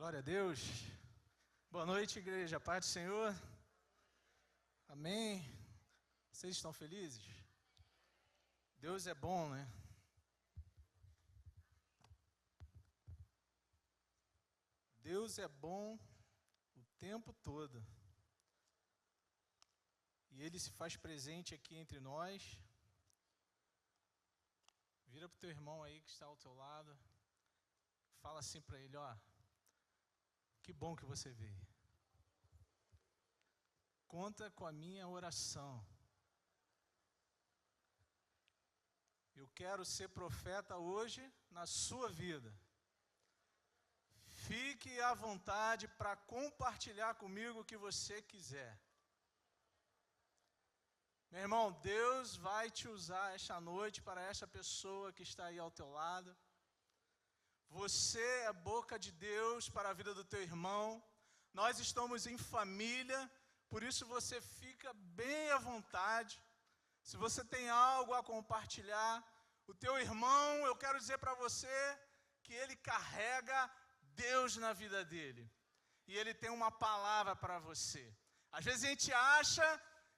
Glória a Deus. Boa noite, igreja. Paz do Senhor. Amém. Vocês estão felizes? Deus é bom, né? Deus é bom o tempo todo. E Ele se faz presente aqui entre nós. Vira para o teu irmão aí que está ao teu lado. Fala assim para ele, ó. Que bom que você veio. Conta com a minha oração. Eu quero ser profeta hoje na sua vida. Fique à vontade para compartilhar comigo o que você quiser. Meu irmão, Deus vai te usar esta noite para essa pessoa que está aí ao teu lado. Você é boca de Deus para a vida do teu irmão. Nós estamos em família, por isso você fica bem à vontade. Se você tem algo a compartilhar, o teu irmão, eu quero dizer para você que ele carrega Deus na vida dele. E ele tem uma palavra para você. Às vezes a gente acha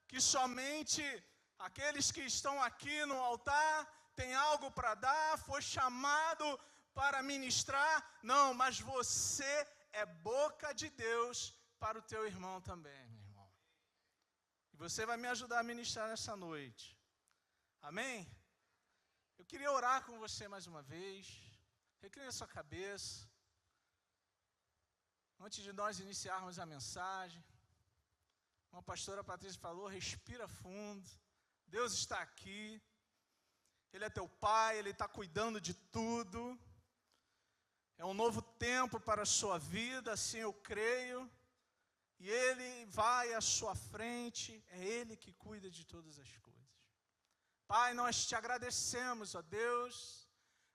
que somente aqueles que estão aqui no altar têm algo para dar, foi chamado para ministrar. Não, mas você é boca de Deus para o teu irmão também, meu irmão. E você vai me ajudar a ministrar nessa noite. Amém? Eu queria orar com você mais uma vez. Recline a sua cabeça. Antes de nós iniciarmos a mensagem, uma pastora Patrícia falou, respira fundo. Deus está aqui. Ele é teu pai, Ele está cuidando de tudo. É um novo tempo para a sua vida, assim eu creio. E Ele vai à sua frente, é Ele que cuida de todas as coisas. Pai, nós te agradecemos, ó Deus.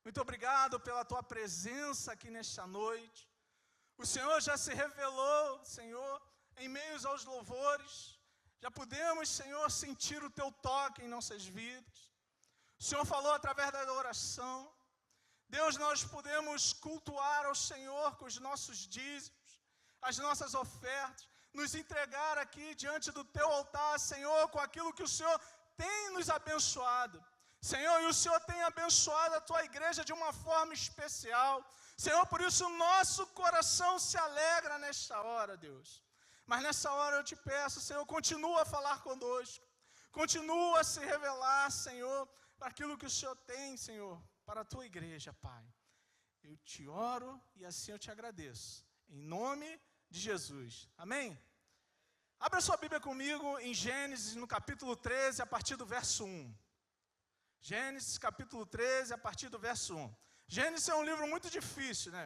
Muito obrigado pela tua presença aqui nesta noite. O Senhor já se revelou, Senhor, em meios aos louvores. Já podemos, Senhor, sentir o teu toque em nossas vidas. O Senhor falou através da oração. Deus, nós podemos cultuar ao Senhor com os nossos dízimos, as nossas ofertas, nos entregar aqui diante do teu altar, Senhor, com aquilo que o Senhor tem nos abençoado. Senhor, e o Senhor tem abençoado a tua igreja de uma forma especial. Senhor, por isso o nosso coração se alegra nesta hora, Deus. Mas nessa hora eu te peço, Senhor, continua a falar conosco. Continua a se revelar, Senhor, para aquilo que o Senhor tem, Senhor, para a tua igreja, Pai. Eu te oro e assim eu te agradeço. Em nome de Jesus. Amém? Abra sua Bíblia comigo em Gênesis, no capítulo 13, a partir do verso 1. Gênesis, capítulo 13, a partir do verso 1. Gênesis é um livro muito difícil, né?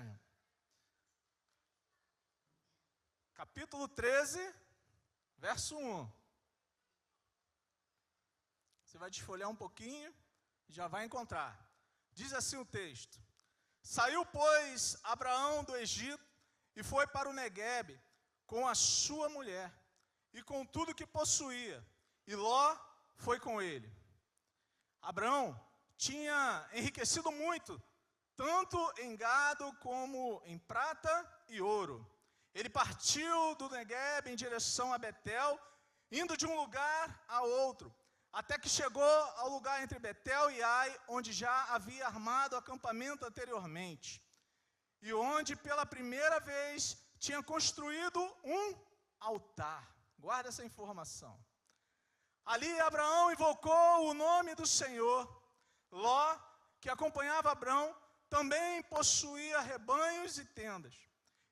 Capítulo 13, verso 1. Você vai desfolhar um pouquinho e já vai encontrar. Diz assim o texto: Saiu, pois, Abraão do Egito e foi para o Neguebe com a sua mulher e com tudo que possuía, e Ló foi com ele. Abraão tinha enriquecido muito, tanto em gado como em prata e ouro. Ele partiu do Neguebe em direção a Betel, indo de um lugar a outro, até que chegou ao lugar entre Betel e Ai, onde já havia armado acampamento anteriormente, e onde pela primeira vez tinha construído um altar. Guarda essa informação. Ali Abraão invocou o nome do Senhor. Ló, que acompanhava Abraão, também possuía rebanhos e tendas.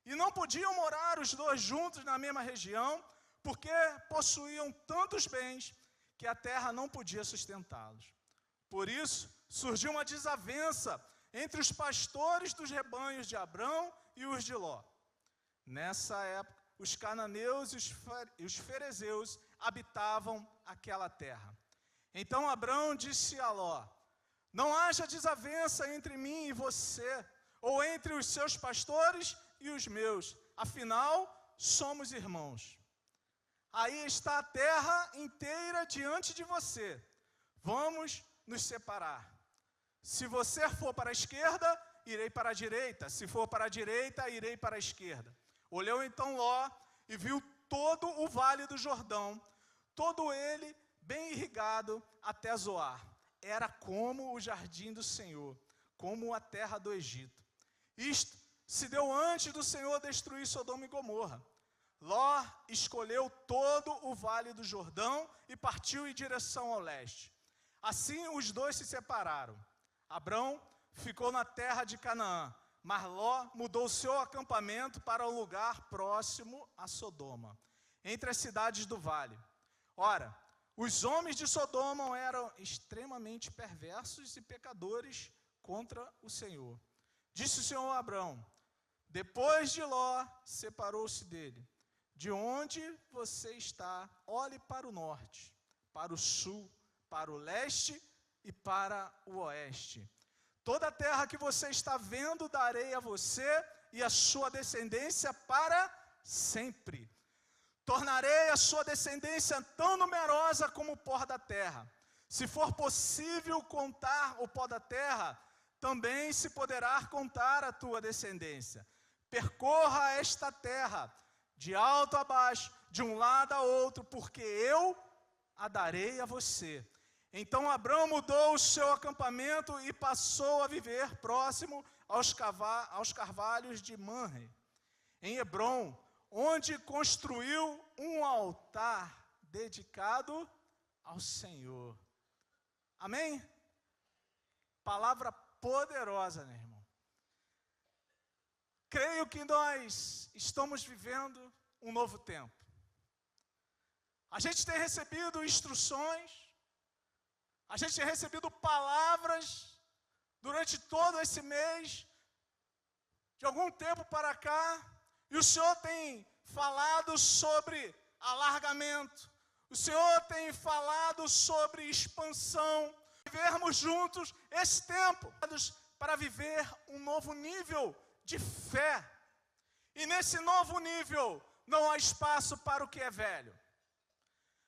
E não podiam morar os dois juntos na mesma região, porque possuíam tantos bens que a terra não podia sustentá-los. Por isso, surgiu uma desavença entre os pastores dos rebanhos de Abrão e os de Ló. Nessa época, os cananeus e os ferezeus habitavam aquela terra. Então Abrão disse a Ló: Não haja desavença entre mim e você, ou entre os seus pastores e os meus, afinal, somos irmãos. Aí está a terra inteira diante de você. Vamos nos separar. Se você for para a esquerda, irei para a direita. Se for para a direita, irei para a esquerda. Olhou então Ló e viu todo o vale do Jordão, todo ele bem irrigado até Zoar. Era como o jardim do Senhor, como a terra do Egito. Isto se deu antes do Senhor destruir Sodoma e Gomorra. Ló escolheu todo o vale do Jordão e partiu em direção ao leste. Assim os dois se separaram. Abrão ficou na terra de Canaã, mas Ló mudou seu acampamento para um lugar próximo a Sodoma, entre as cidades do vale. Ora, os homens de Sodoma eram extremamente perversos e pecadores contra o Senhor. Disse o Senhor a Abrão: depois de Ló, separou-se dele. De onde você está, olhe para o norte, para o sul, para o leste e para o oeste. Toda a terra que você está vendo, darei a você e a sua descendência para sempre. Tornarei a sua descendência tão numerosa como o pó da terra. Se for possível contar o pó da terra, também se poderá contar a tua descendência. Percorra esta terra, de alto a baixo, de um lado a outro, porque eu a darei a você. Então Abrão mudou o seu acampamento e passou a viver próximo aos carvalhos de Manre, em Hebrom, onde construiu um altar dedicado ao Senhor. Amém? Palavra poderosa, né, irmão? Creio que nós estamos vivendo um novo tempo. A gente tem recebido instruções, a gente tem recebido palavras durante todo esse mês, de algum tempo para cá, e o Senhor tem falado sobre alargamento, o Senhor tem falado sobre expansão, vivermos juntos esse tempo, para viver um novo nível de fé. E nesse novo nível, não há espaço para o que é velho.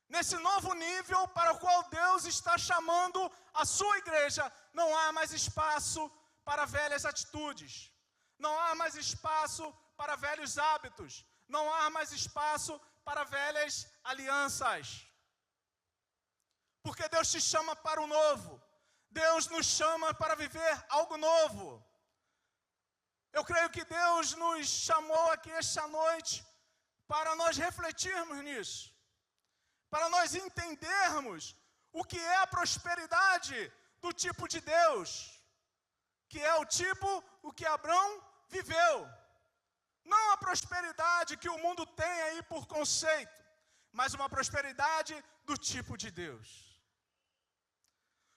Nesse novo nível para o qual Deus está chamando a sua igreja, não há mais espaço para velhas atitudes. Não há mais espaço para velhos hábitos. Não há mais espaço para velhas alianças. Porque Deus te chama para o novo. Deus nos chama para viver algo novo. Eu creio que Deus nos chamou aqui esta noite para nós refletirmos nisso, para nós entendermos o que é a prosperidade do tipo de Deus, que é o que Abrão viveu. Não a prosperidade que o mundo tem aí por conceito, mas uma prosperidade do tipo de Deus.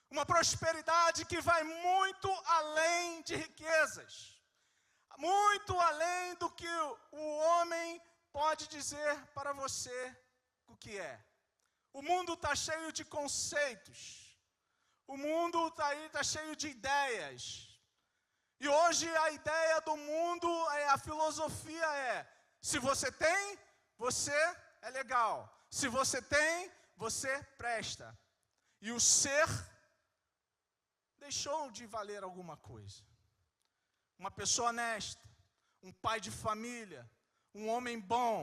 Uma prosperidade que vai muito além de riquezas. Muito além do que o homem pode dizer para você o que é. O mundo está cheio de conceitos. O mundo está cheio de ideias. E hoje a ideia do mundo, a filosofia é: se você tem, você é legal. Se você tem, você presta. E o ser deixou de valer alguma coisa. Uma pessoa honesta, um pai de família, um homem bom,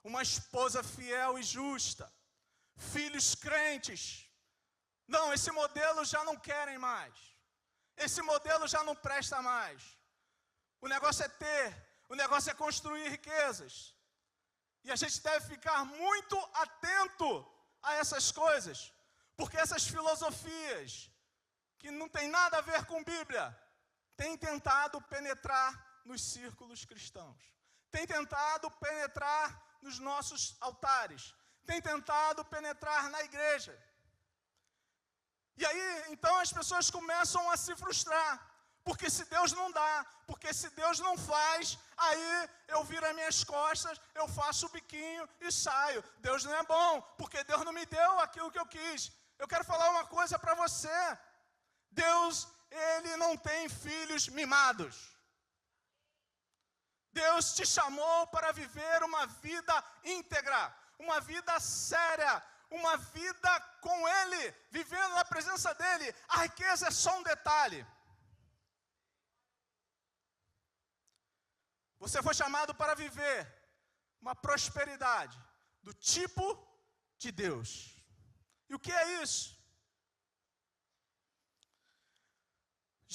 uma esposa fiel e justa, filhos crentes. Não, esse modelo já não querem mais. Esse modelo já não presta mais. O negócio é ter, o negócio é construir riquezas. E a gente deve ficar muito atento a essas coisas, porque essas filosofias, que não tem nada a ver com Bíblia, tem tentado penetrar nos círculos cristãos, tem tentado penetrar nos nossos altares, tem tentado penetrar na igreja. E aí, então, as pessoas começam a se frustrar, porque se Deus não dá, porque se Deus não faz, aí eu viro as minhas costas, eu faço o biquinho e saio. Deus não é bom, porque Deus não me deu aquilo que eu quis. Eu quero falar uma coisa para você: Deus, Ele não tem filhos mimados. Deus te chamou para viver uma vida íntegra, uma vida séria, uma vida com Ele, vivendo na presença dEle. A riqueza é só um detalhe. Você foi chamado para viver uma prosperidade do tipo de Deus. E o que é isso?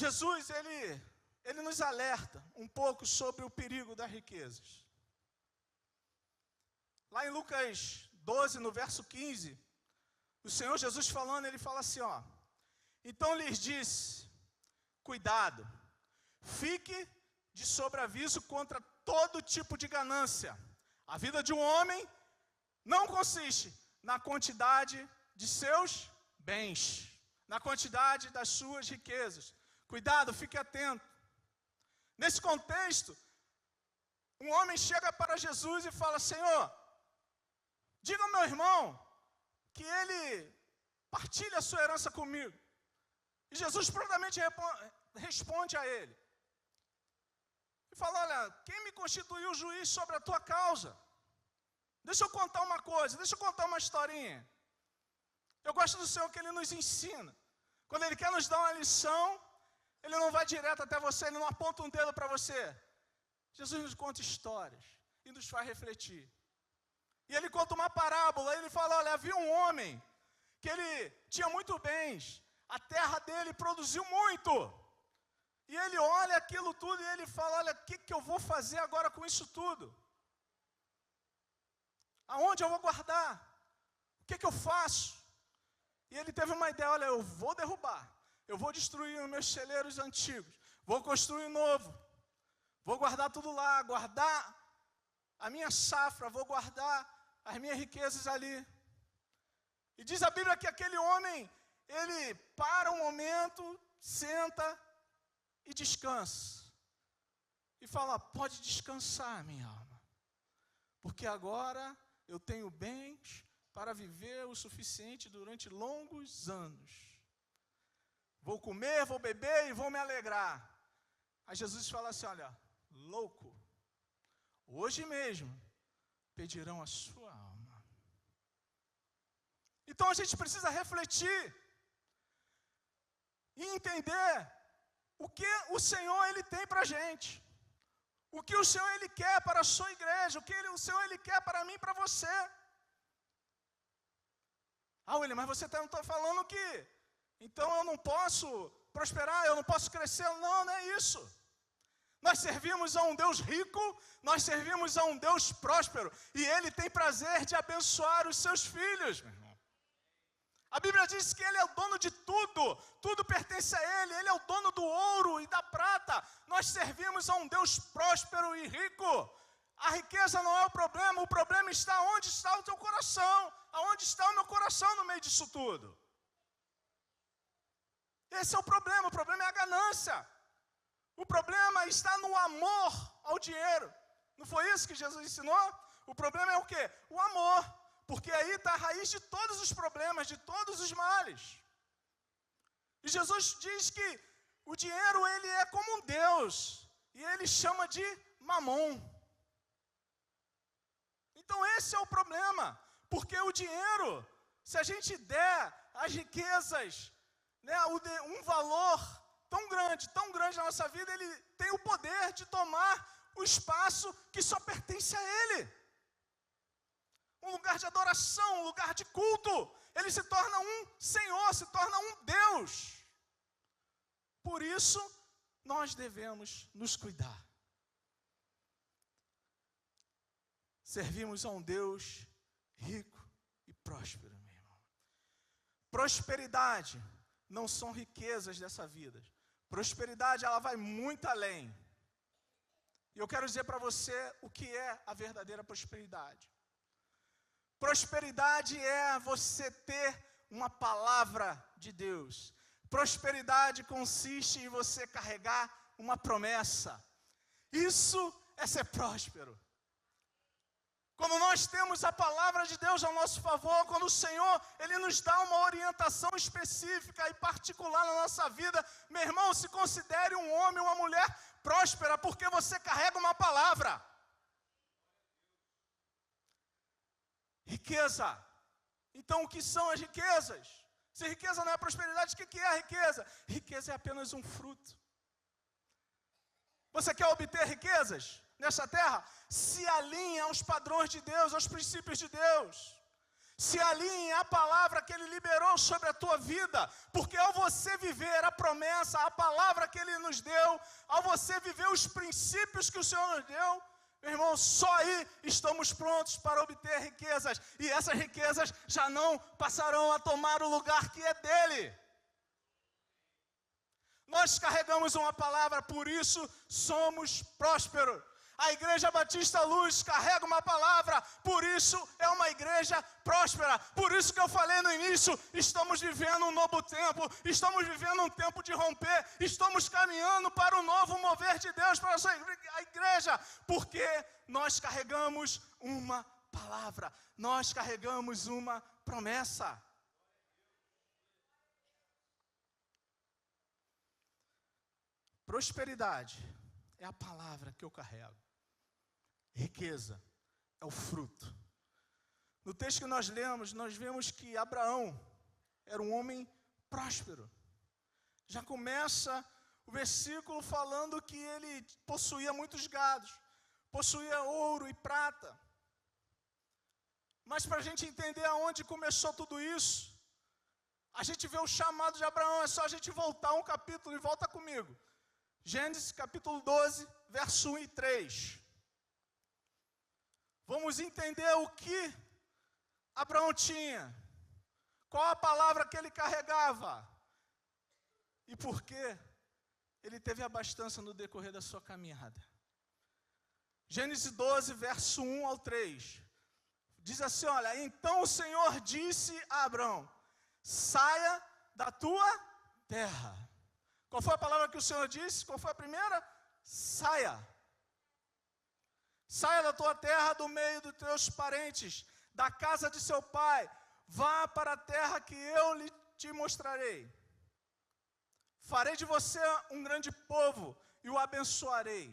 Jesus, ele nos alerta um pouco sobre o perigo das riquezas. Lá em Lucas 12, no verso 15, o Senhor Jesus falando, ele fala assim, ó: então lhes disse, cuidado, fique de sobreaviso contra todo tipo de ganância. A vida de um homem não consiste na quantidade de seus bens, na quantidade das suas riquezas. Cuidado, fique atento. Nesse contexto, um homem chega para Jesus e fala: Senhor, diga ao meu irmão que ele partilhe a sua herança comigo. E Jesus prontamente responde a ele. E fala: olha, quem me constituiu juiz sobre a tua causa? Deixa eu contar uma coisa, deixa eu contar uma historinha. Eu gosto do Senhor que Ele nos ensina. Quando Ele quer nos dar uma lição, Ele não vai direto até você, Ele não aponta um dedo para você. Jesus nos conta histórias e nos faz refletir. E Ele conta uma parábola, Ele fala: olha, havia um homem que ele tinha muito bens, a terra dele produziu muito. E ele olha aquilo tudo e ele fala: olha, o que eu vou fazer agora com isso tudo? Aonde eu vou guardar? O que eu faço? E ele teve uma ideia: olha, eu vou derrubar, eu vou destruir os meus celeiros antigos, vou construir novo, vou guardar tudo lá, guardar a minha safra, vou guardar as minhas riquezas ali. E diz a Bíblia que aquele homem, ele para um momento, senta e descansa. E fala: pode descansar, minha alma, porque agora eu tenho bens para viver o suficiente durante longos anos. Vou comer, vou beber e vou me alegrar. Aí Jesus fala assim: olha, louco, hoje mesmo pedirão a sua alma. Então a gente precisa refletir e entender o que o Senhor Ele tem para a gente. O que o Senhor Ele quer para a sua igreja, o que o Senhor Ele quer para mim e para você. Ah, William, mas você não está falando que então eu não posso prosperar, eu não posso crescer. Não, não é isso. Nós servimos a um Deus rico, nós servimos a um Deus próspero, e Ele tem prazer de abençoar os seus filhos, meu irmão. A Bíblia diz que Ele é o dono de tudo, tudo pertence a Ele é o dono do ouro e da prata. Nós servimos a um Deus próspero e rico. A riqueza não é o problema está onde está o teu coração, aonde está o meu coração no meio disso tudo. Esse é o problema é a ganância. O problema está no amor ao dinheiro. Não foi isso que Jesus ensinou? O problema é o quê? O amor. Porque aí está a raiz de todos os problemas, de todos os males. E Jesus diz que o dinheiro, ele é como um Deus. E Ele chama de mamon. Então esse é o problema. Porque o dinheiro, se a gente der as riquezas, né, um valor tão grande na nossa vida, ele tem o poder de tomar o espaço que só pertence a Ele. Um lugar de adoração, um lugar de culto. Ele se torna um Senhor, se torna um Deus. Por isso, nós devemos nos cuidar. Servimos a um Deus rico e próspero, meu irmão. Prosperidade não são riquezas dessa vida. Prosperidade, ela vai muito além. E eu quero dizer para você o que é a verdadeira prosperidade. Prosperidade é você ter uma palavra de Deus. Prosperidade consiste em você carregar uma promessa. Isso é ser próspero. Quando nós temos a palavra de Deus ao nosso favor, quando o Senhor, Ele nos dá uma orientação específica e particular na nossa vida, meu irmão, se considere um homem, uma mulher próspera, porque você carrega uma palavra. Riqueza. Então, o que são as riquezas? Se riqueza não é prosperidade, o que é a riqueza? Riqueza é apenas um fruto. Você quer obter riquezas? nessa terra, se alinhe aos padrões de Deus, aos princípios de Deus. Se alinhe à palavra que Ele liberou sobre a tua vida, porque ao você viver a promessa, a palavra que Ele nos deu, ao você viver os princípios que o Senhor nos deu, meu irmão, só aí estamos prontos para obter riquezas, e essas riquezas já não passarão a tomar o lugar que é dele. Nós carregamos uma palavra, por isso somos prósperos. A Igreja Batista Luz carrega uma palavra, por isso é uma igreja próspera. Por isso que eu falei no início, estamos vivendo um novo tempo, estamos vivendo um tempo de romper, estamos caminhando para o novo mover de Deus para a igreja, porque nós carregamos uma palavra, nós carregamos uma promessa. Prosperidade é a palavra que eu carrego. Riqueza é o fruto. No texto que nós lemos, nós vemos que Abraão era um homem próspero. Já começa o versículo falando que ele possuía muitos gados, possuía ouro e prata. Mas para a gente entender aonde começou tudo isso, a gente vê o chamado de Abraão, é só a gente voltar um capítulo e volta comigo. Gênesis capítulo 12, verso 1 e 3. Vamos entender o que Abraão tinha, qual a palavra que ele carregava e por que ele teve abastança no decorrer da sua caminhada. Gênesis 12, verso 1 ao 3. Diz assim, olha, então o Senhor disse a Abraão, saia da tua terra. Qual foi a palavra que o Senhor disse? Qual foi a primeira? Saia. Saia da tua terra, do meio dos teus parentes, da casa de seu pai. Vá para a terra que eu te mostrarei. Farei de você um grande povo e o abençoarei.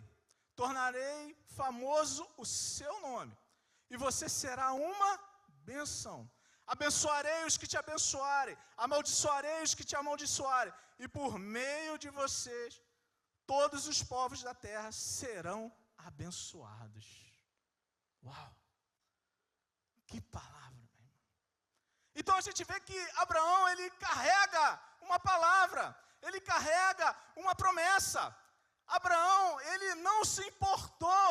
Tornarei famoso o seu nome. E você será uma bênção. Abençoarei os que te abençoarem. Amaldiçoarei os que te amaldiçoarem. E por meio de vocês, todos os povos da terra serão abençoados. Uau! Que palavra, meu irmão. Então a gente vê que Abraão, ele carrega uma palavra, ele carrega uma promessa. Abraão, ele não se importou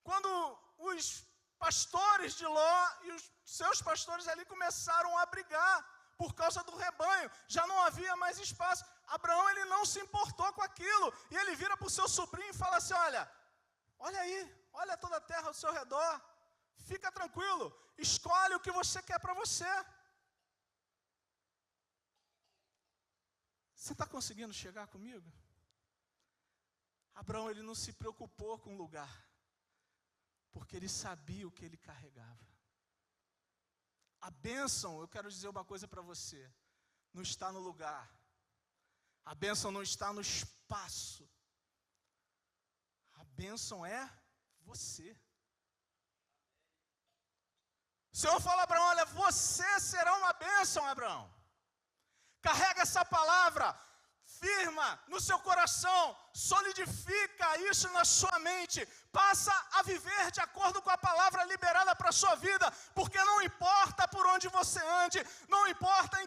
quando os pastores de Ló e os seus pastores ali começaram a brigar por causa do rebanho, já não havia mais espaço. Abraão, ele não se importou com aquilo, e ele vira para o seu sobrinho e fala assim, olha aí, olha toda a terra ao seu redor, fica tranquilo, escolhe o que você quer para você. Você está conseguindo chegar comigo? Abraão, ele não se preocupou com o lugar, porque ele sabia o que ele carregava. A bênção, eu quero dizer uma coisa para você, não está no lugar. A bênção não está no espaço. A bênção é você. O Senhor fala a Abraão, olha, você será uma bênção, Abraão. Carrega essa palavra, firma no seu coração, solidifica isso na sua mente, passa a viver de acordo com a palavra liberada para a sua vida, porque não importa por onde você ande, não importa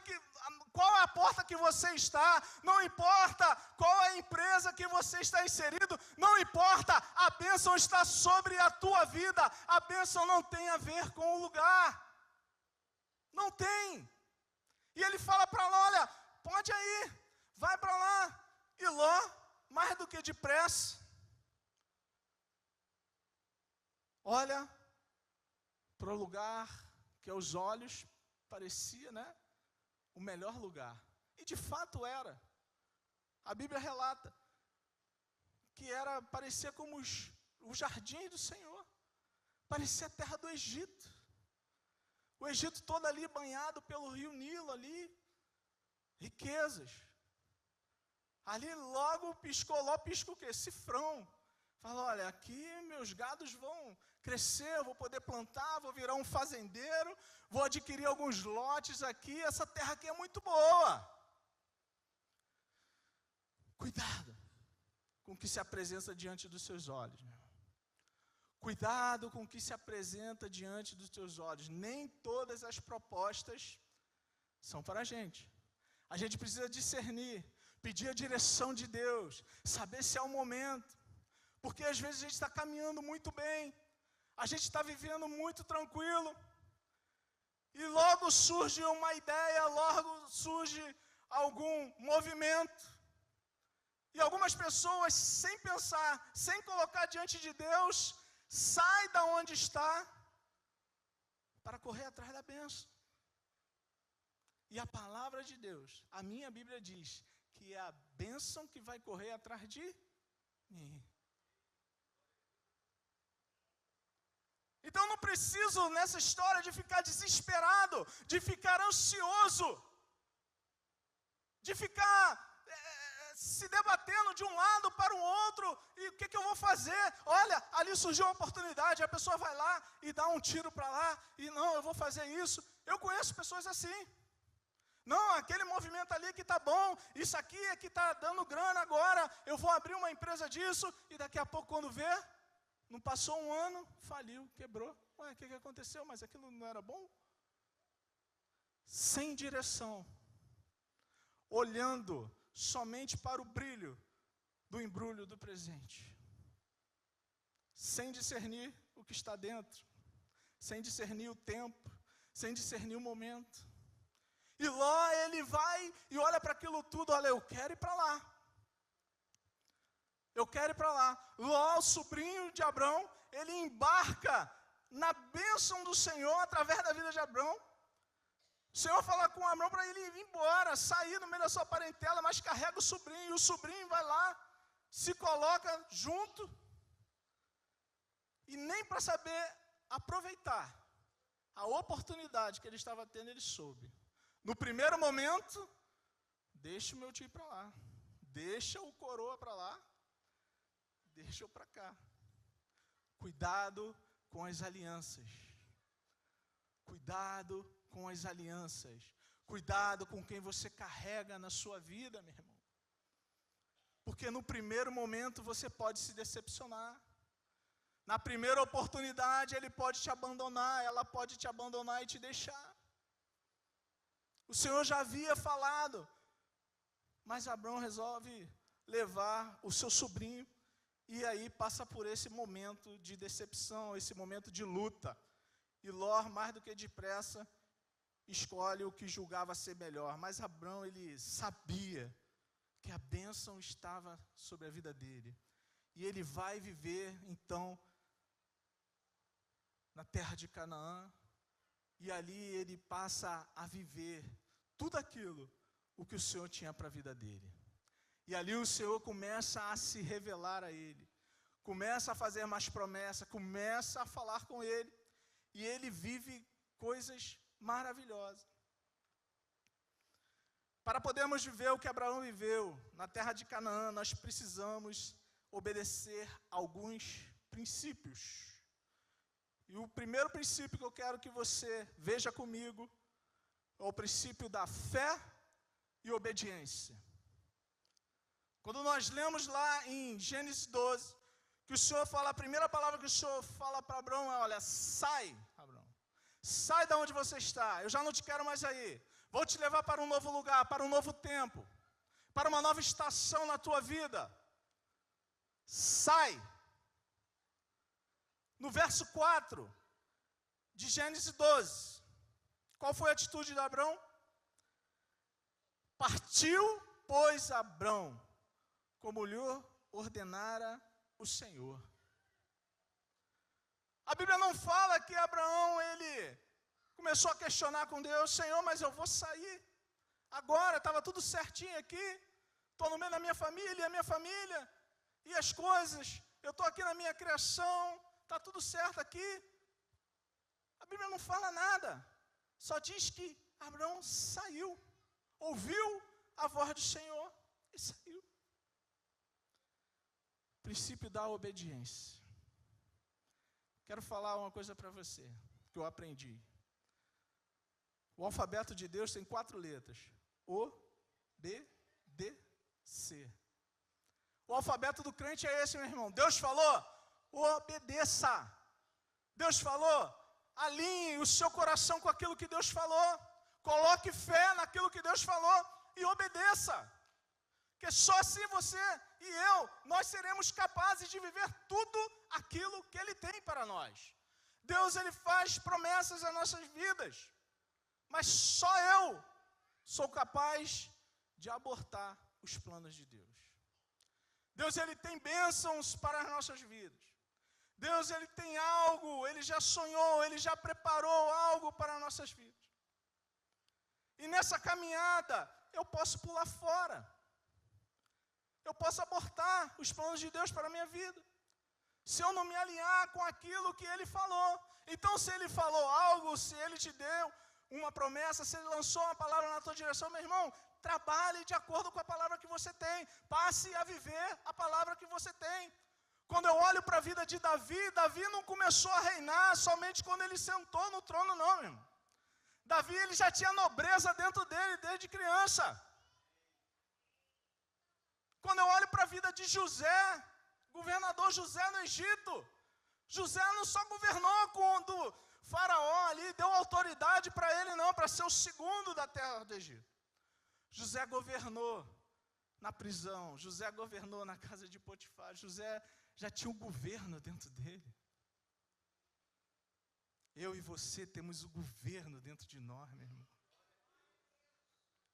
qual é a porta que você está, não importa qual é a empresa que você está inserido, não importa, a bênção está sobre a tua vida, a bênção não tem a ver com o lugar, não tem. E ele fala para Ló, olha, pode ir, vai para lá. E Ló, mais do que depressa, olha para o lugar que aos olhos parecia, o melhor lugar. E de fato era. A Bíblia relata que parecia como os jardins do Senhor. Parecia a terra do Egito. O Egito todo ali banhado pelo rio Nilo ali. Riquezas. Ali logo Ló pisca o quê? Cifrão. Fala, olha, aqui meus gados vão crescer, eu vou poder plantar, vou virar um fazendeiro, vou adquirir alguns lotes aqui, essa terra aqui é muito boa. Cuidado com o que se apresenta diante dos seus olhos, meu irmão. Cuidado com o que se apresenta diante dos teus olhos. Nem todas as propostas são para a gente. A gente precisa discernir, pedir a direção de Deus, saber se é o momento. Porque às vezes a gente está caminhando muito bem, a gente está vivendo muito tranquilo, e logo surge uma ideia, logo surge algum movimento, e algumas pessoas, sem pensar, sem colocar diante de Deus, saem da onde está para correr atrás da bênção. E a palavra de Deus, a minha Bíblia diz que é a bênção que vai correr atrás de mim. Então eu não preciso nessa história de ficar desesperado, de ficar ansioso, de ficar se debatendo de um lado para o outro, e o que eu vou fazer? Olha, ali surgiu uma oportunidade, a pessoa vai lá e dá um tiro para lá, e não, eu vou fazer isso. Eu conheço pessoas assim. Não, aquele movimento ali que está bom, isso aqui é que está dando grana agora, eu vou abrir uma empresa disso, e daqui a pouco quando vê, não passou um ano, faliu, quebrou. Ué, o que aconteceu? Mas aquilo não era bom? Sem direção, olhando somente para o brilho do embrulho do presente, sem discernir o que está dentro, sem discernir o tempo, sem discernir o momento. E Ló, ele vai e olha para aquilo tudo, olha, eu quero ir para lá. Eu quero ir para lá. Ló, o sobrinho de Abrão, ele embarca na bênção do Senhor através da vida de Abrão. O Senhor fala com Abrão para ele ir embora, sair no meio da sua parentela, mas carrega o sobrinho, e o sobrinho vai lá, se coloca junto, e nem para saber aproveitar a oportunidade que ele estava tendo, ele soube. No primeiro momento, deixa o meu tio para lá, deixa o coroa para lá, deixa eu para cá. Cuidado com as alianças. Cuidado com as alianças. Cuidado com quem você carrega na sua vida, meu irmão. Porque no primeiro momento você pode se decepcionar. Na primeira oportunidade ele pode te abandonar, ela pode te abandonar e te deixar. O Senhor já havia falado, mas Abrão resolve levar o seu sobrinho, e aí passa por esse momento de decepção, esse momento de luta. E Ló, mais do que depressa, escolhe o que julgava ser melhor. Mas Abrão, ele sabia que a bênção estava sobre a vida dele. E ele vai viver, então, na terra de Canaã. E ali ele passa a viver tudo aquilo, o que o Senhor tinha para a vida dele. E ali o Senhor começa a se revelar a ele. Começa a fazer mais promessas, começa a falar com ele. E ele vive coisas maravilhosas. Para podermos viver o que Abraão viveu na terra de Canaã, nós precisamos obedecer alguns princípios. E o primeiro princípio que eu quero que você veja comigo é o princípio da fé e obediência. Quando nós lemos lá em Gênesis 12, que o Senhor fala, a primeira palavra que o Senhor fala para Abraão é, olha, sai, Abraão, sai da onde você está, eu já não te quero mais aí, vou te levar para um novo lugar, para um novo tempo, para uma nova estação na tua vida, sai. No verso 4 de Gênesis 12, qual foi a atitude de Abrão? Partiu, pois, Abrão, como lhe ordenara o Senhor. A Bíblia não fala que Abraão, ele começou a questionar com Deus, Senhor, mas eu vou sair agora, estava tudo certinho aqui, estou no meio da minha família, e as coisas, eu estou aqui na minha criação, está tudo certo aqui. A Bíblia não fala nada, só diz que Abraão saiu, ouviu a voz do Senhor e saiu. Princípio da obediência. Quero falar uma coisa para você, que eu aprendi. O alfabeto de Deus tem 4 letras. O, B, D, C. O alfabeto do crente é esse, meu irmão. Deus falou, obedeça. Deus falou, alinhe o seu coração com aquilo que Deus falou. Coloque fé naquilo que Deus falou e obedeça. Porque só assim você e eu, nós seremos capazes de viver tudo aquilo que Ele tem para nós. Deus, Ele faz promessas às nossas vidas, mas só eu sou capaz de abortar os planos de Deus. Deus, Ele tem bênçãos para as nossas vidas. Deus, Ele tem algo, Ele já sonhou, Ele já preparou algo para as nossas vidas. E nessa caminhada, eu posso pular fora. Eu posso abortar os planos de Deus para a minha vida. Se eu não me alinhar com aquilo que Ele falou. Então, se Ele falou algo, se Ele te deu uma promessa, se Ele lançou uma palavra na tua direção, meu irmão, trabalhe de acordo com a palavra que você tem. Passe a viver a palavra que você tem. Quando eu olho para a vida de Davi, Davi não começou a reinar somente quando ele sentou no trono, não, meu irmão. Davi, ele já tinha nobreza dentro dele desde criança. Quando eu olho para a vida de José, governador José no Egito, José não só governou quando Faraó ali deu autoridade para ele, não, para ser o segundo da terra do Egito. José governou na prisão, José governou na casa de Potifar, José já tinha um governo dentro dele. Eu e você temos o governo dentro de nós, meu irmão.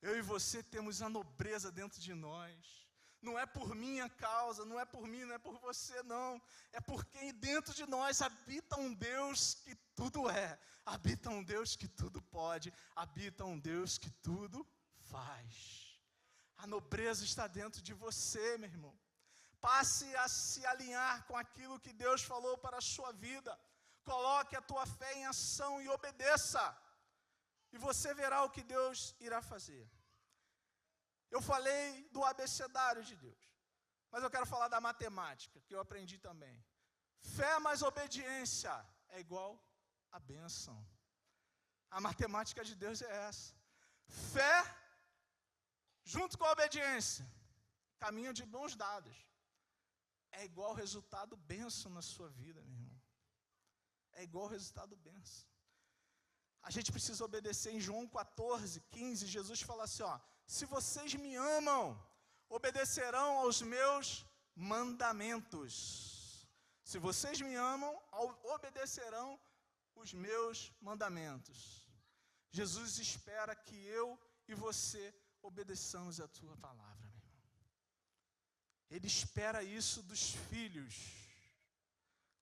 Eu e você temos a nobreza dentro de nós. Não é por minha causa, não é por mim, não é por você, não. É porque dentro de nós habita um Deus que tudo é. Habita um Deus que tudo pode. Habita um Deus que tudo faz. A nobreza está dentro de você, meu irmão. Passe a se alinhar com aquilo que Deus falou para a sua vida. Coloque a tua fé em ação e obedeça. E você verá o que Deus irá fazer. Eu falei do abecedário de Deus, mas eu quero falar da matemática, que eu aprendi também. Fé mais obediência é igual a bênção. A matemática de Deus é essa. Fé junto com a obediência, caminho de mãos dadas. É igual resultado bênção na sua vida, meu irmão. É igual resultado bênção. A gente precisa obedecer. Em João 14:15, Jesus fala assim, ó, se vocês me amam, obedecerão aos meus mandamentos. Se vocês me amam, obedecerão os meus mandamentos. Jesus espera que eu e você obedeçamos a tua palavra, meu irmão. Ele espera isso dos filhos.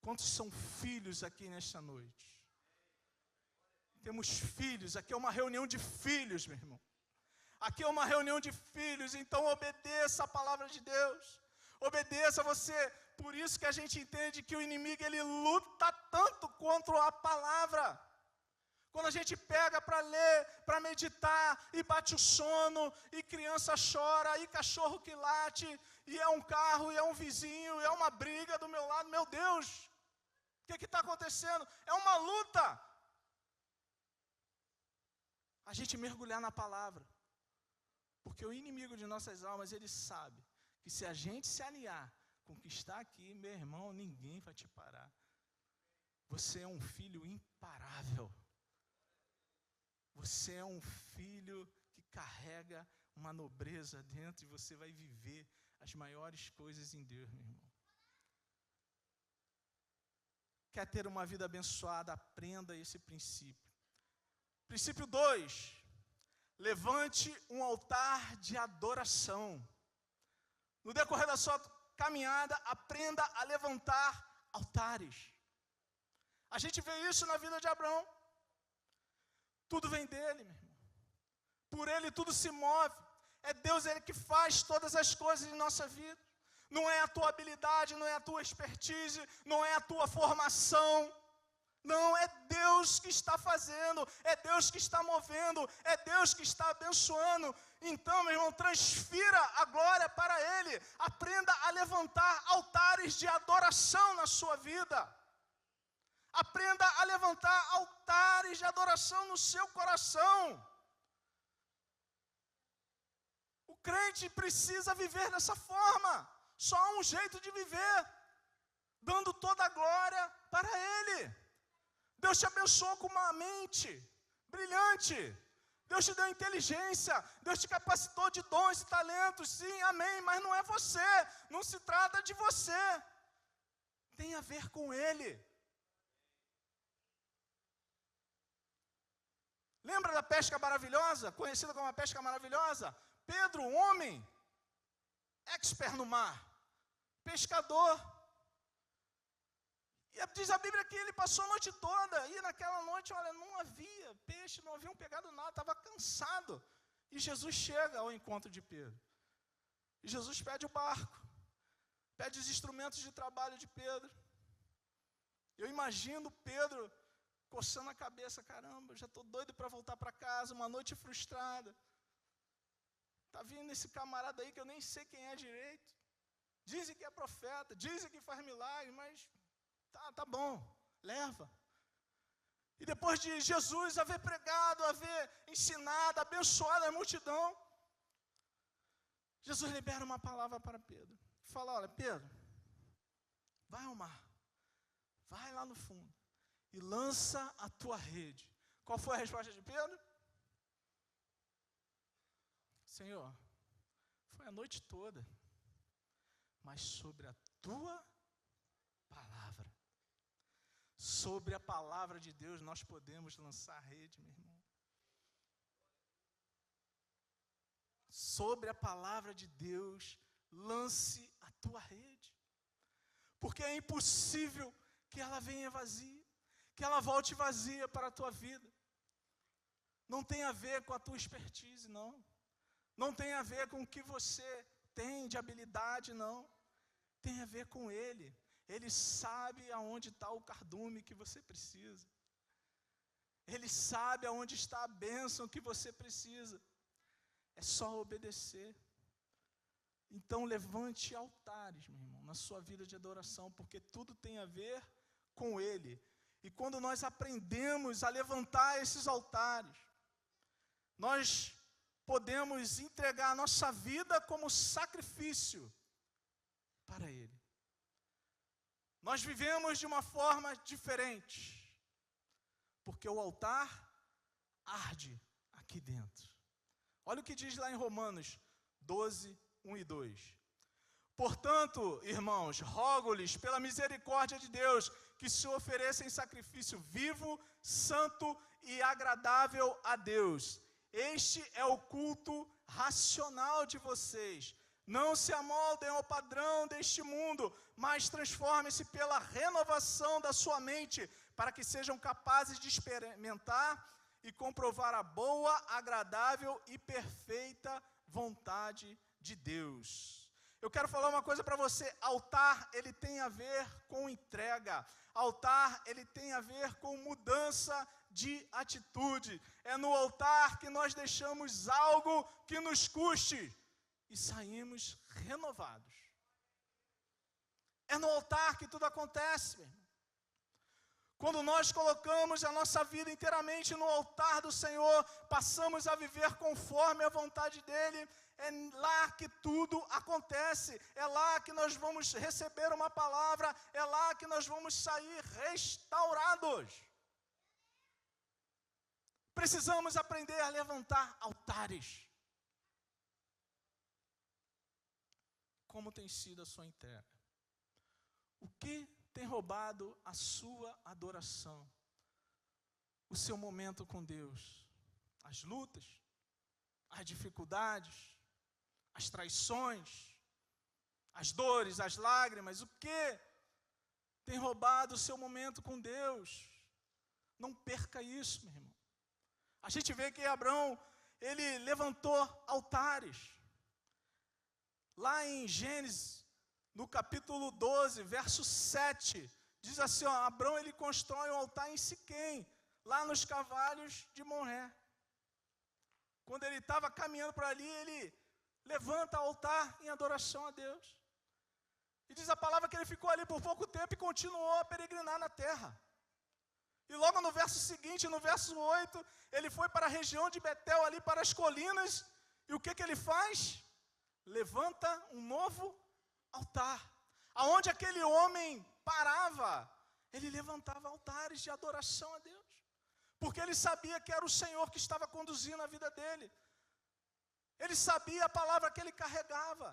Quantos são filhos aqui nesta noite? Temos filhos, aqui é uma reunião de filhos, meu irmão. Aqui é uma reunião de filhos, então obedeça a palavra de Deus. Obedeça você. Por isso que a gente entende que o inimigo, ele luta tanto contra a palavra. Quando a gente pega para ler, para meditar, e bate o sono, e criança chora, e cachorro que late, e é um carro, e é um vizinho, e é uma briga do meu lado, meu Deus, o que está acontecendo? É uma luta. A gente mergulhar na palavra. Porque o inimigo de nossas almas, ele sabe que se a gente se alinhar com o que está aqui, meu irmão, ninguém vai te parar. Você é um filho imparável. Você é um filho que carrega uma nobreza dentro e você vai viver as maiores coisas em Deus, meu irmão. Quer ter uma vida abençoada? Aprenda esse princípio. Princípio 2. Levante um altar de adoração. No decorrer da sua caminhada, aprenda a levantar altares. A gente vê isso na vida de Abraão. Tudo vem dele, meu irmão. Por ele tudo se move. É Deus, ele que faz todas as coisas em nossa vida. Não é a tua habilidade, não é a tua expertise, não é a tua formação. Não, é Deus que está fazendo, é Deus que está movendo, é Deus que está abençoando. Então, meu irmão, transfira a glória para Ele. Aprenda a levantar altares de adoração na sua vida. Aprenda a levantar altares de adoração no seu coração. O crente precisa viver dessa forma. Só há um jeito de viver, dando toda a glória para Ele. Deus te abençoou com uma mente brilhante. Deus te deu inteligência. Deus te capacitou de dons e talentos. Sim, amém, mas não é você. Não se trata de você. Tem a ver com Ele. Lembra da pesca maravilhosa? Conhecida como a pesca maravilhosa? Pedro, um homem, expert no mar, pescador. E diz a Bíblia que ele passou a noite toda. E naquela noite, olha, não havia peixe, não haviam pegado nada, estava cansado. E Jesus chega ao encontro de Pedro. E Jesus pede o barco. Pede os instrumentos de trabalho de Pedro. Eu imagino Pedro coçando a cabeça. Caramba, já estou doido para voltar para casa, uma noite frustrada. Está vindo esse camarada aí que eu nem sei quem é direito. Dizem que é profeta, dizem que faz milagre, mas tá bom, leva. E depois de Jesus haver pregado, haver ensinado, abençoado a multidão, Jesus libera uma palavra para Pedro. Fala, olha, Pedro, vai ao mar, vai lá no fundo e lança a tua rede. Qual foi a resposta de Pedro? Senhor, foi a noite toda, mas sobre a tua palavra. Sobre a palavra de Deus nós podemos lançar a rede, meu irmão. Sobre a palavra de Deus, lance a tua rede. Porque é impossível que ela venha vazia, que ela volte vazia para a tua vida. Não tem a ver com a tua expertise, não. Não tem a ver com o que você tem de habilidade, não. Tem a ver com Ele. Ele sabe aonde está o cardume que você precisa. Ele sabe aonde está a bênção que você precisa. É só obedecer. Então levante altares, meu irmão, na sua vida de adoração, porque tudo tem a ver com Ele. E quando nós aprendemos a levantar esses altares, nós podemos entregar a nossa vida como sacrifício para Ele. Nós vivemos de uma forma diferente, porque o altar arde aqui dentro. Olha o que diz lá em Romanos 12, 1 e 2. Portanto, irmãos, rogo-lhes pela misericórdia de Deus, que se ofereçam em sacrifício vivo, santo e agradável a Deus. Este é o culto racional de vocês. Não se amoldem ao padrão deste mundo, mas transformem-se pela renovação da sua mente, para que sejam capazes de experimentar e comprovar a boa, agradável e perfeita vontade de Deus. Eu quero falar uma coisa para você: altar, ele tem a ver com entrega. Altar, ele tem a ver com mudança de atitude. É no altar que nós deixamos algo que nos custe e saímos renovados. É no altar que tudo acontece, meu irmão. Quando nós colocamos a nossa vida inteiramente no altar do Senhor, passamos a viver conforme a vontade dEle, é lá que tudo acontece, é lá que nós vamos receber uma palavra, é lá que nós vamos sair restaurados. Precisamos aprender a levantar altares. Como tem sido a sua entrega? O que tem roubado a sua adoração? O seu momento com Deus? As lutas? As dificuldades? As traições? As dores? As lágrimas? O que tem roubado o seu momento com Deus? Não perca isso, meu irmão. A gente vê que Abraão, ele levantou altares. Lá em Gênesis, no capítulo 12, verso 7, diz assim, Abraão ele constrói um altar em Siquém, lá nos carvalhos de Moré. Quando ele estava caminhando por ali, ele levanta altar em adoração a Deus. E diz a palavra que ele ficou ali por pouco tempo e continuou a peregrinar na terra. E logo no verso seguinte, no verso 8, ele foi para a região de Betel, ali para as colinas, e o que ele faz? Levanta um novo altar. Aonde aquele homem parava, ele levantava altares de adoração a Deus, porque ele sabia que era o Senhor que estava conduzindo a vida dele. Ele sabia a palavra que ele carregava.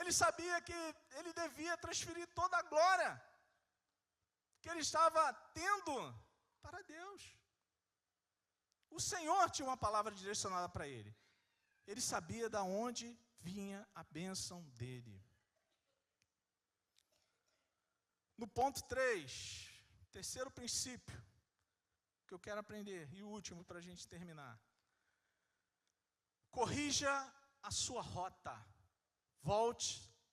Ele sabia que ele devia transferir toda a glória que ele estava tendo para Deus. O Senhor tinha uma palavra direcionada para ele. Ele sabia de onde vinha a bênção dele. No ponto 3, terceiro princípio que eu quero aprender, e o último para a gente terminar. Corrija a sua rota. Volte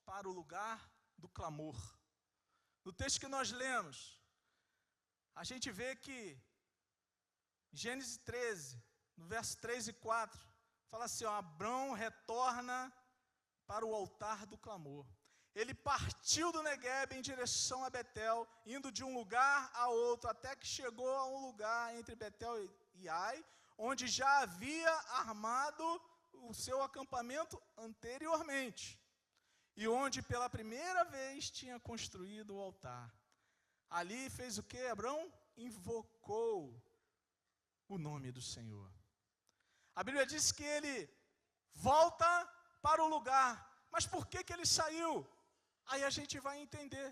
para o lugar do clamor. No texto que nós lemos, a gente vê que Gênesis 13, no verso 3 e 4, fala assim, ó, Abrão retorna para o altar do clamor. Ele partiu do Neguebe em direção a Betel, indo de um lugar a outro, até que chegou a um lugar entre Betel e Ai, onde já havia armado o seu acampamento anteriormente, e onde pela primeira vez tinha construído o altar. Ali fez o que, Abrão? Invocou o nome do Senhor. A Bíblia diz que ele volta para o lugar. Mas por que ele saiu? Aí a gente vai entender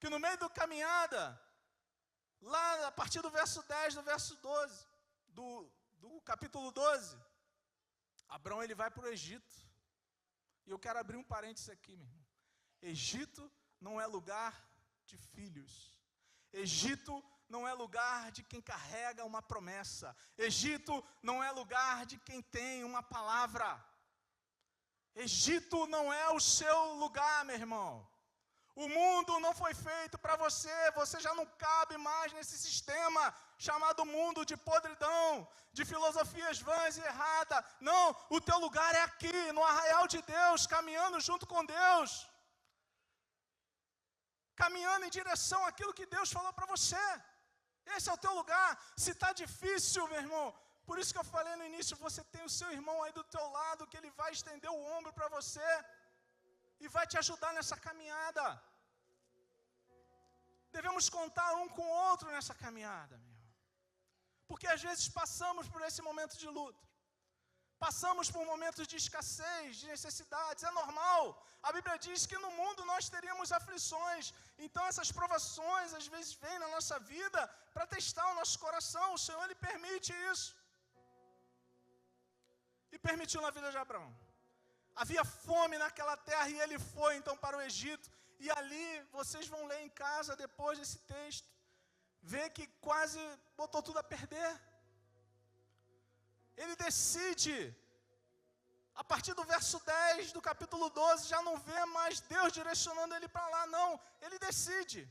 que no meio da caminhada, lá a partir do verso 10, do verso 12, do capítulo 12, Abrão ele vai para o Egito. E eu quero abrir um parênteses aqui, meu irmão. Egito não é lugar de filhos. Egito não é lugar de quem carrega uma promessa. Egito não é lugar de quem tem uma palavra. Egito não é o seu lugar, meu irmão. O mundo não foi feito para você. Você já não cabe mais nesse sistema chamado mundo de podridão, de filosofias vãs e erradas. Não, o teu lugar é aqui, no arraial de Deus, caminhando junto com Deus. Caminhando em direção àquilo que Deus falou para você. Esse é o teu lugar. Se está difícil, meu irmão, por isso que eu falei no início, você tem o seu irmão aí do teu lado, que ele vai estender o ombro para você e vai te ajudar nessa caminhada. Devemos contar um com o outro nessa caminhada, meu irmão. Porque às vezes passamos por esse momento de luta. Passamos por momentos de escassez, de necessidades, é normal. A Bíblia diz que no mundo nós teríamos aflições. Então essas provações às vezes vêm na nossa vida para testar o nosso coração. O Senhor ele permite isso. E permitiu na vida de Abrão. Havia fome naquela terra e ele foi então para o Egito. E ali vocês vão ler em casa depois desse texto. Vê que quase botou tudo a perder. Ele decide, a partir do verso 10 do capítulo 12, já não vê mais Deus direcionando ele para lá, não. Ele decide.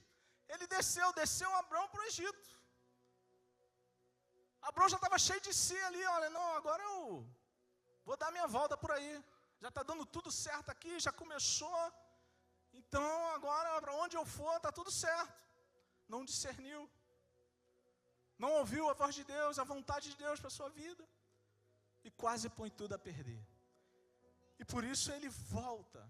Ele desceu Abrão para o Egito. Abrão já estava cheio de si ali, olha, não, agora eu vou dar minha volta por aí. Já está dando tudo certo aqui, já começou. Então agora para onde eu for está tudo certo. Não discerniu. Não ouviu a voz de Deus, a vontade de Deus para a sua vida. E quase põe tudo a perder. E por isso ele volta.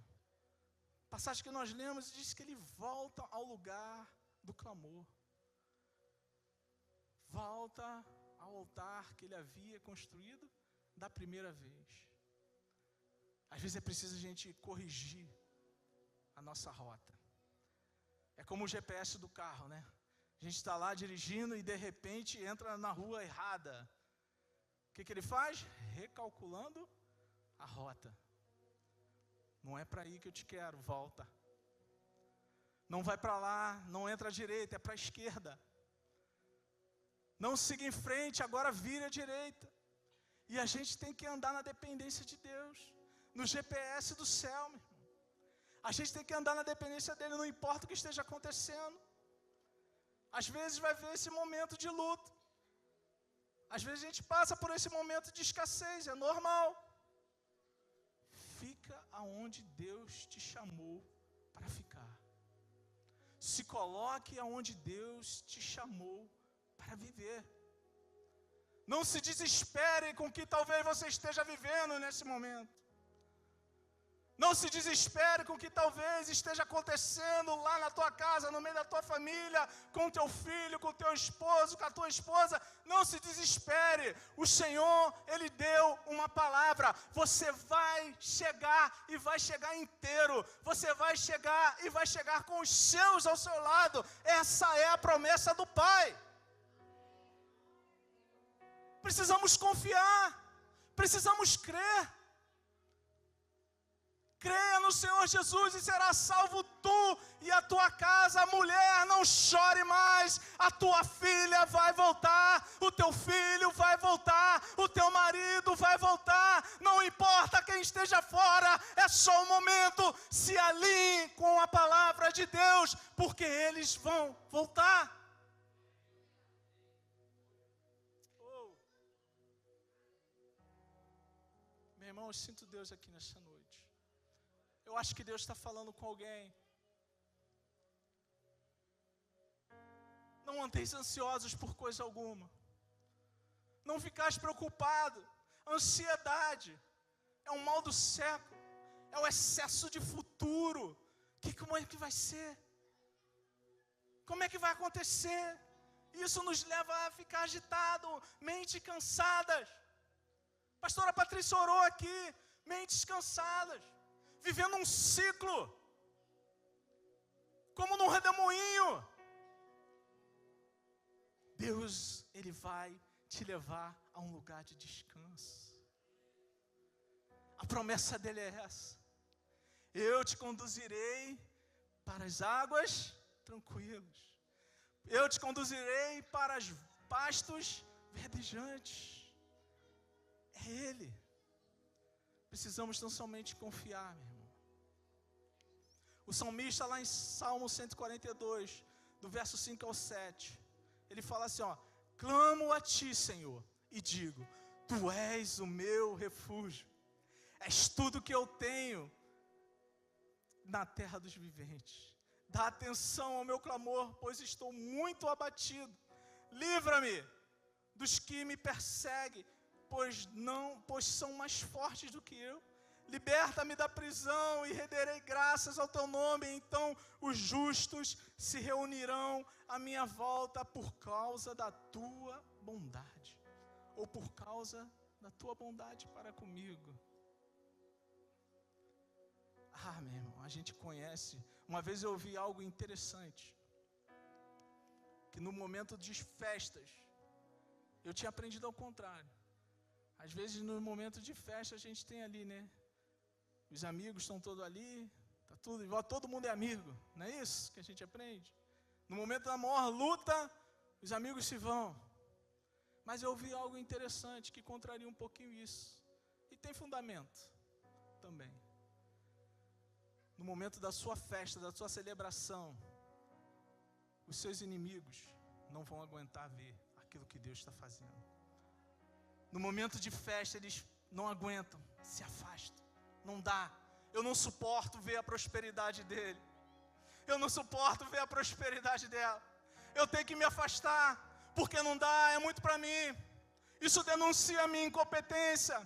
A passagem que nós lemos diz que ele volta ao lugar do clamor. Volta ao altar que ele havia construído da primeira vez. Às vezes é preciso a gente corrigir a nossa rota. É como o GPS do carro, né? A gente está lá dirigindo e de repente entra na rua errada. O que ele faz? Recalculando a rota. Não é para aí que eu te quero, volta. Não vai para lá, não entra à direita, é para a esquerda. Não siga em frente, agora vire à direita. E a gente tem que andar na dependência de Deus, no GPS do céu, meu irmão. A gente tem que andar na dependência dele, não importa o que esteja acontecendo. Às vezes vai ver esse momento de luta. Às vezes a gente passa por esse momento de escassez, é normal. Fica aonde Deus te chamou para ficar. Se coloque aonde Deus te chamou para viver. Não se desespere com o que talvez você esteja vivendo nesse momento. Não se desespere com o que talvez esteja acontecendo lá na tua casa, no meio da tua família, com o teu filho, com o teu esposo, com a tua esposa. Não se desespere. O Senhor, Ele deu uma palavra. Você vai chegar e vai chegar inteiro. Você vai chegar e vai chegar com os seus ao seu lado. Essa é a promessa do Pai. Precisamos confiar. Precisamos crer. Creia no Senhor Jesus e será salvo tu e a tua casa. Mulher, não chore mais. A tua filha vai voltar. O teu filho vai voltar. O teu marido vai voltar. Não importa quem esteja fora. É só um momento. Se alinhe com a palavra de Deus, porque eles vão voltar. Meu irmão, eu sinto Deus aqui nessa noite. Eu acho que Deus está falando com alguém. Não andeis ansiosos por coisa alguma. Não ficais preocupado. Ansiedade é um mal do século. É o excesso de futuro. Como é que vai ser? Como é que vai acontecer? Isso nos leva a ficar agitado, mentes cansadas. Pastora Patrícia orou aqui, mentes cansadas. Vivendo um ciclo, como num redemoinho. Deus, Ele vai te levar a um lugar de descanso. A promessa dEle é essa. Eu te conduzirei para as águas tranquilas. Eu te conduzirei para os pastos verdejantes. É Ele. Precisamos tão somente confiar, meu irmão. O salmista lá em Salmo 142, do verso 5 ao 7, ele fala assim, ó: clamo a ti, Senhor, e digo, tu és o meu refúgio, és tudo que eu tenho na terra dos viventes. Dá atenção ao meu clamor, pois estou muito abatido. Livra-me dos que me perseguem, pois são mais fortes do que eu. Liberta-me da prisão e renderei graças ao teu nome. Então os justos se reunirão à minha volta por causa da tua bondade, ou por causa da tua bondade para comigo. Meu irmão, a gente conhece. Uma vez eu ouvi algo interessante, que no momento de festas, eu tinha aprendido ao contrário. Às vezes no momento de festa a gente tem ali, né? Os amigos estão todos ali, tá tudo igual, todo mundo é amigo, não é isso que a gente aprende? No momento da maior luta, os amigos se vão. Mas eu ouvi algo interessante que contraria um pouquinho isso. E tem fundamento também. No momento da sua festa, da sua celebração, os seus inimigos não vão aguentar ver aquilo que Deus está fazendo. No momento de festa, eles não aguentam, se afastam. Não dá. Eu não suporto ver a prosperidade dele. Eu não suporto ver a prosperidade dela. Eu tenho que me afastar, porque não dá, é muito para mim. Isso denuncia a minha incompetência.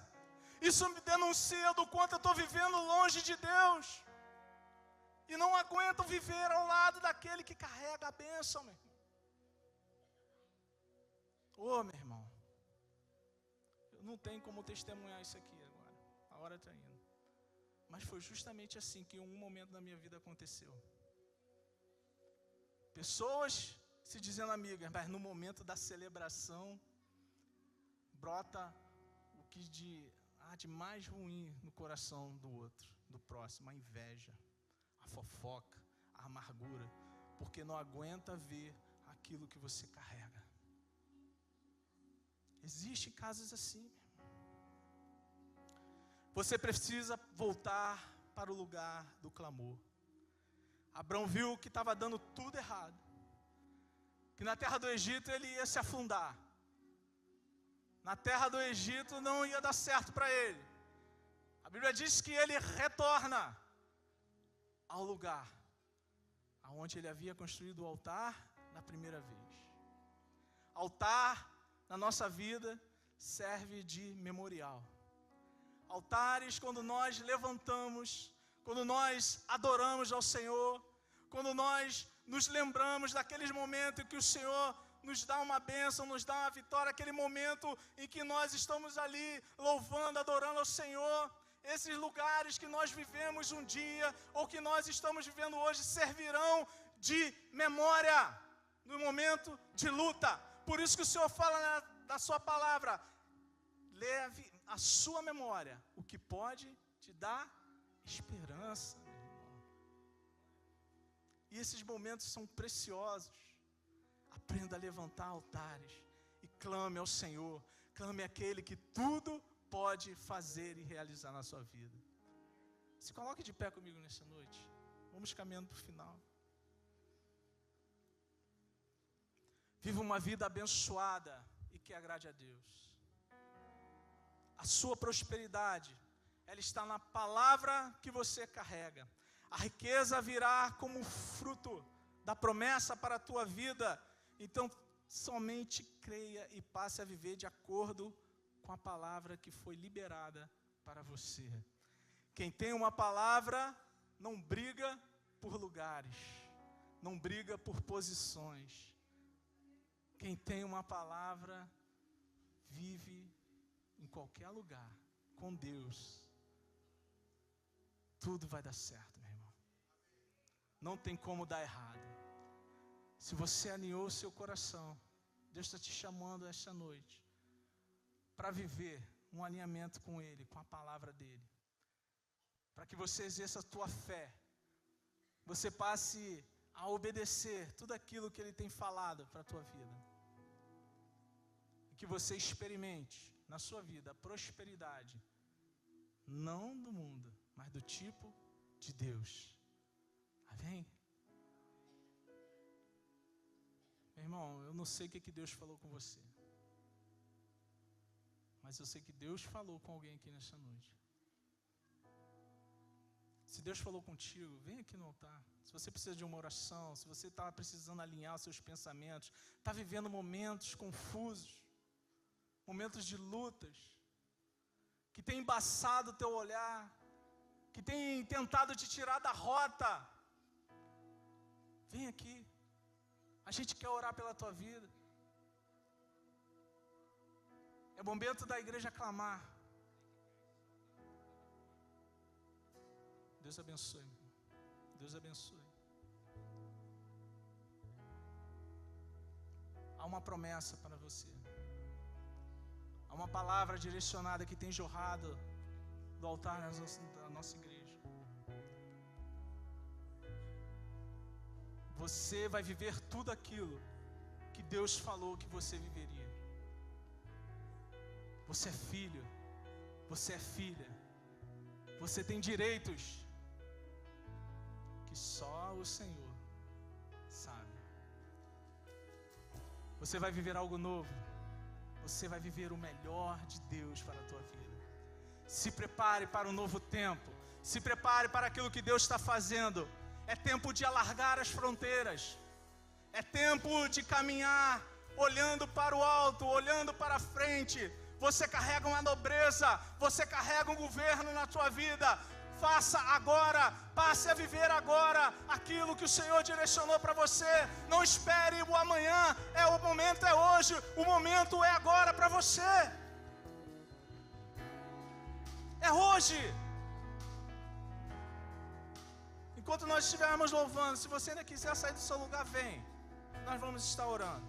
Isso me denuncia do quanto eu estou vivendo longe de Deus. E não aguento viver ao lado daquele que carrega a bênção, meu irmão. Meu irmão. Eu não tenho como testemunhar isso aqui agora. A hora está indo. Mas foi justamente assim que em um momento da minha vida aconteceu. Pessoas se dizendo amigas, mas no momento da celebração, brota o que há de mais ruim no coração do outro, do próximo, a inveja, a fofoca, a amargura, porque não aguenta ver aquilo que você carrega. Existem casos assim. Você precisa voltar para o lugar do clamor. Abrão viu que estava dando tudo errado. Que na terra do Egito ele ia se afundar. Na terra do Egito não ia dar certo para ele. A Bíblia diz que ele retorna ao lugar aonde ele havia construído o altar na primeira vez. Altar na nossa vida serve de memorial. Altares, quando nós levantamos, quando nós adoramos ao Senhor, quando nós nos lembramos daqueles momentos em que o Senhor nos dá uma bênção, nos dá uma vitória, aquele momento em que nós estamos ali louvando, adorando ao Senhor. Esses lugares que nós vivemos um dia, ou que nós estamos vivendo hoje, servirão de memória no momento de luta. Por isso que o Senhor fala da sua palavra, leve a sua memória o que pode te dar esperança, meu irmão. E esses momentos são preciosos. Aprenda a levantar altares e clame ao Senhor. Clame àquele que tudo pode fazer e realizar na sua vida. Se coloque de pé comigo nessa noite. Vamos caminhando para o final. Viva uma vida abençoada e que agrade a Deus. A sua prosperidade, ela está na palavra que você carrega. A riqueza virá como fruto da promessa para a tua vida. Então, somente creia e passe a viver de acordo com a palavra que foi liberada para você. Quem tem uma palavra não briga por lugares, não briga por posições. Quem tem uma palavra vive em qualquer lugar, com Deus. Tudo vai dar certo, meu irmão. Não tem como dar errado. Se você alinhou o seu coração, Deus está te chamando esta noite para viver um alinhamento com Ele, com a palavra dEle. Para que você exerça a tua fé. Você passe a obedecer tudo aquilo que Ele tem falado para a tua vida. E que você experimente na sua vida a prosperidade, não do mundo, mas do tipo de Deus. Amém? Meu irmão, eu não sei o que Deus falou com você, mas eu sei que Deus falou com alguém aqui nessa noite. Se Deus falou contigo, vem aqui no altar. Se você precisa de uma oração, se você está precisando alinhar os seus pensamentos, está vivendo momentos confusos, momentos de lutas, que tem embaçado o teu olhar, que tem tentado te tirar da rota, vem aqui. A gente quer orar pela tua vida. É o momento da igreja clamar. Deus abençoe, meu irmão. Deus abençoe. Há uma promessa para você. Há uma palavra direcionada que tem jorrado do altar da nossa igreja. Você vai viver tudo aquilo que Deus falou que você viveria. Você é filho, você é filha, você tem direitos que só o Senhor sabe. Você vai viver algo novo. Você vai viver o melhor de Deus para a tua vida. Se prepare para um novo tempo. Se prepare para aquilo que Deus está fazendo. É tempo de alargar as fronteiras. É tempo de caminhar, olhando para o alto, olhando para a frente. Você carrega uma nobreza, você carrega um governo na tua vida. Faça agora, passe a viver agora aquilo que o Senhor direcionou para você. Não espere o amanhã, o momento é hoje, o momento é agora para você. É hoje. Enquanto nós estivermos louvando, se você ainda quiser sair do seu lugar, vem. Nós vamos estar orando.